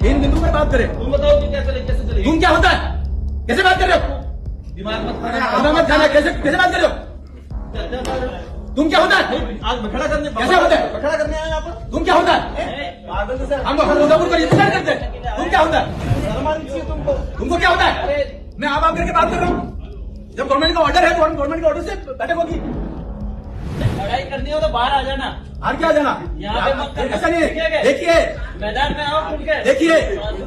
इन बिंदु पर बात करें। तुम बताओ कि कैसे चलेगी? तुम क्या होता है? कैसे बात कर रहे हो? दिमाग मत दिमाग मत खाना। कैसे कैसे बात कर रहे हो? तुम क्या होता है? आज बखड़ा करने कैसे होता है? बखड़ा करने आए यहाँ पर? तुम क्या होता है? पागल से हम उदयपुर पर इंतजार करते हैं। तुम क्या होता है? शर्मा चाहिए तुमको। तुमको क्या होता है? मैं आप करके बात कर रहा हूँ। जब गवर्नमेंट का ऑर्डर है तो गवर्नमेंट के ऑर्डर से बैठक होगी। लड़ाई करनी हो तो बाहर आ जाना, और क्या जाना? यहाँ पे मत करना। ऐसा नहीं है। देखिए मैदान में आओ खुल के। देखिए,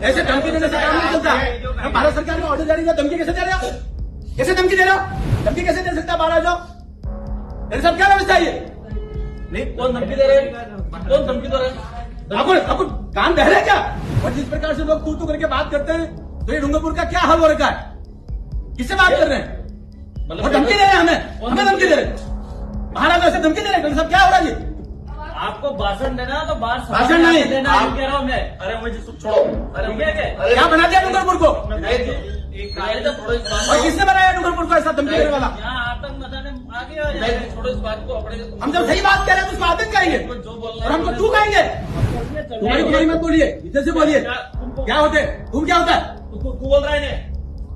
ऐसे धमकी देने से काम नहीं चलता। मैं भारत सरकार ने ऑर्डर जारी किया, धमकी कैसे दे रहे हो? कैसे धमकी दे रहे हो? धमकी कैसे दे सकता? बाहर आ जाओ। मेरे साथ क्या व्यवस्था है ये? नहीं, कौन धमकी दे रहे हैं? कौन धमकी दे रहे हैं? आपको कान बह रहे हैं क्या? और जिस प्रकार से लोग तू करके बात करते हैं तो ये डूंगरपुर का क्या हाल हो रखा है? किससे बात कर रहे हैं? और धमकी दे रहे हैं हमें धमकी दे रहे हैं। बाहर आकर ऐसे धमकी दे रहे हैं। सब क्या हो रहा है ये? आपको भाषण देना तो बाहर भाषण नहीं देना कह रहा हूँ मैं। अरे मुझे छोड़ो। अरे क्या बना दिया डूंगरपुर को? और और किसने बनाया डूंगरपुर को ऐसा धमकी देने वाला? यहाँ आतंक मचाने आगे आ जाए। छोड़ो इस बात को। अपने हम जब सही बात कह रहे हैं तो उसको आतंक कहेंगे जो बोल और हमको तू कहेंगे। तुम्हारी मत बोलिए, इधर से बोलिए। क्या होते हैं? तुम क्या होता है? तू बोल रहा है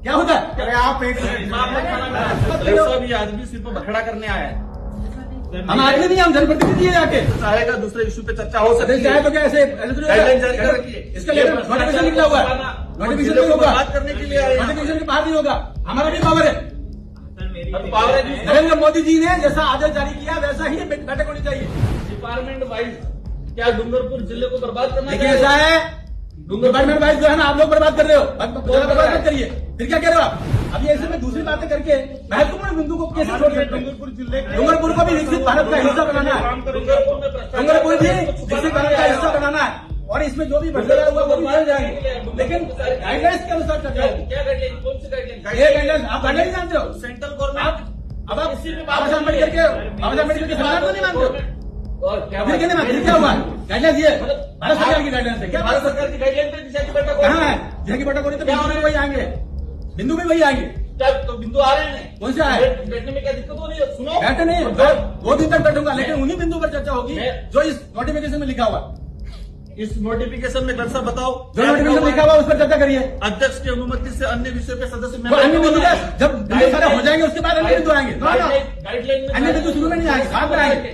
क्या होता है? अरे आप एक सब ये आदमी सिर्फ बखड़ा करने आया है। हम आदमी नहीं, हम जनप्रतिनिधि है जाके। चाहेगा दूसरे इशू पे चर्चा हो सकती चाहे है तो क्या ऐसे गाइडलाइन जारी कर रखी है। इसका लेटर नोटिफिकेशन निकला हुआ है। नोटिफिकेशन नहीं होगा, बात करने के लिए आए हैं। नोटिफिकेशन के बाहर नहीं होगा। हमारा भी पावर है। पावर है। नरेंद्र मोदी जी ने जैसा आदेश जारी किया वैसा ही बैठक होनी चाहिए। डिपार्टमेंट वाइज क्या डूंगरपुर जिले को बर्बाद करना देखिए ऐसा है, डिपार्टमेंट वाइज जो है ना आप लोग बर्बाद कर रहे हो। बर्बाद मत करिए। फिर क्या कह रहे हो आप? अभी ऐसे में दूसरी बातें करके महत्वपूर्ण बिंदु को कैसे छोड़ सकते? डूंगरपुर को भी विकसित भारत का हिस्सा बनाना है। डूंगरपुर भी विकसित भारत का हिस्सा बनाना है और इसमें जो भी भ्रष्टाचार हुआ वो भी मिल जाएंगे, लेकिन गाइडलाइंस के अनुसार चल रहा है। क्या गाइडलाइन? कौन सी गाइडलाइन? ये गाइडलाइंस आप गाइडलाइन जानते हो? Central government. अब आप बाबा साहब अम्बेडकर के संविधान को नहीं मानते हो? और क्या फिर कहने में क्या हुआ? गाइडलाइंस ये भारत सरकार की गाइडलाइंस है। क्या भारत सरकार की गाइडलाइन पे दिशा की बैठक कहाँ है? जिसकी बैठक हो रही है तो बिंदु भी वही आएंगे, बिंदु भी वही आएंगे। क्या तो बिंदु आ रहे हैं? कौन से आए? बैठने में क्या दिक्कत हो रही है? सुनो, बैठे नहीं, 2 दिन तक बैठूंगा, लेकिन उन्हीं बिंदु पर चर्चा होगी जो इस नोटिफिकेशन में लिखा हुआ। इस नोटिफिकेशन में कौन सा बताओ? जो नोटिफिकेशन लिखा हुआ उस पर चर्चा करिए। अध्यक्ष की अनुमति से अन्य विषयों पे सदस्य वो अन्य बिंदु जब बिंदु सारे हो जाएंगे उसके बाद अन्य बिंदु आएंगे। गाइडलाइन में अन्य बिंदु शुरू में नहीं आएंगे, बाद में आएंगे।